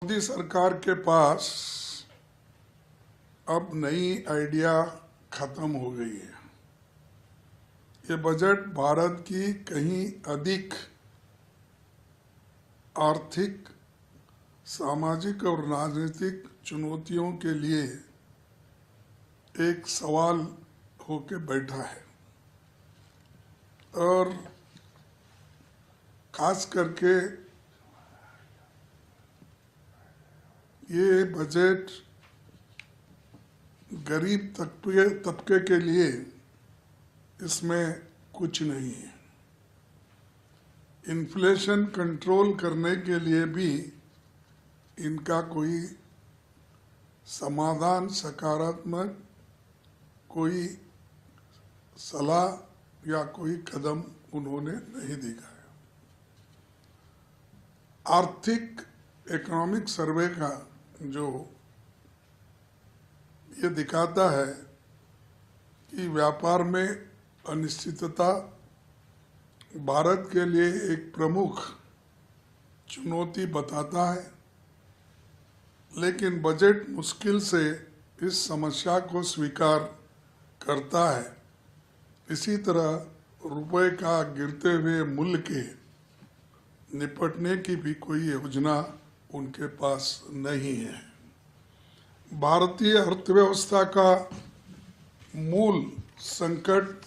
मोदी सरकार के पास अब नई आइडिया खत्म हो गई है। ये बजट भारत की कहीं अधिक आर्थिक, सामाजिक और राजनीतिक चुनौतियों के लिए एक सवाल होके बैठा है और खास करके ये बजट गरीब तबके के लिए इसमें कुछ नहीं है। इन्फ्लेशन कंट्रोल करने के लिए भी इनका कोई समाधान, सकारात्मक कोई सलाह या कोई कदम उन्होंने नहीं दिखाया। आर्थिक इकोनॉमिक सर्वे का जो ये दिखाता है कि व्यापार में अनिश्चितता भारत के लिए एक प्रमुख चुनौती बताता है, लेकिन बजट मुश्किल से इस समस्या को स्वीकार करता है। इसी तरह रुपए का गिरते हुए मूल्य के निपटने की भी कोई योजना उनके पास नहीं है। भारतीय अर्थव्यवस्था का मूल संकट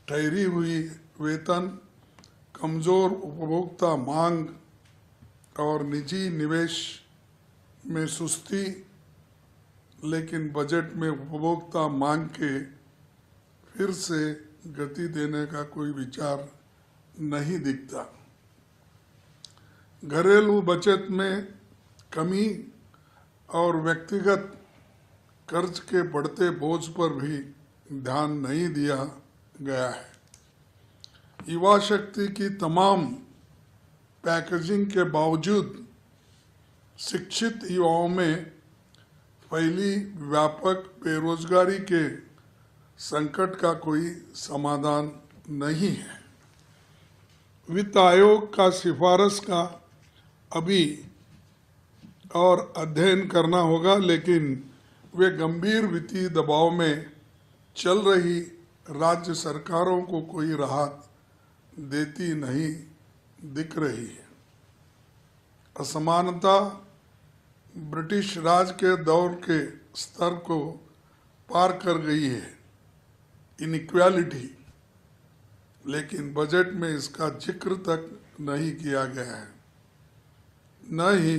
ठहरी हुई वेतन, कमजोर उपभोक्ता मांग और निजी निवेश में सुस्ती, लेकिन बजट में उपभोक्ता मांग के फिर से गति देने का कोई विचार नहीं दिखता। घरेलू बचत में कमी और व्यक्तिगत कर्ज के बढ़ते बोझ पर भी ध्यान नहीं दिया गया है। युवा शक्ति की तमाम पैकेजिंग के बावजूद शिक्षित युवाओं में फैली व्यापक बेरोजगारी के संकट का कोई समाधान नहीं है। वित्त आयोग का सिफारिश का अभी और अध्ययन करना होगा, लेकिन वे गंभीर वित्तीय दबाव में चल रही राज्य सरकारों को कोई राहत देती नहीं दिख रही है। असमानता ब्रिटिश राज के दौर के स्तर को पार कर गई है, इनइक्वालिटी, लेकिन बजट में इसका जिक्र तक नहीं किया गया है। न ही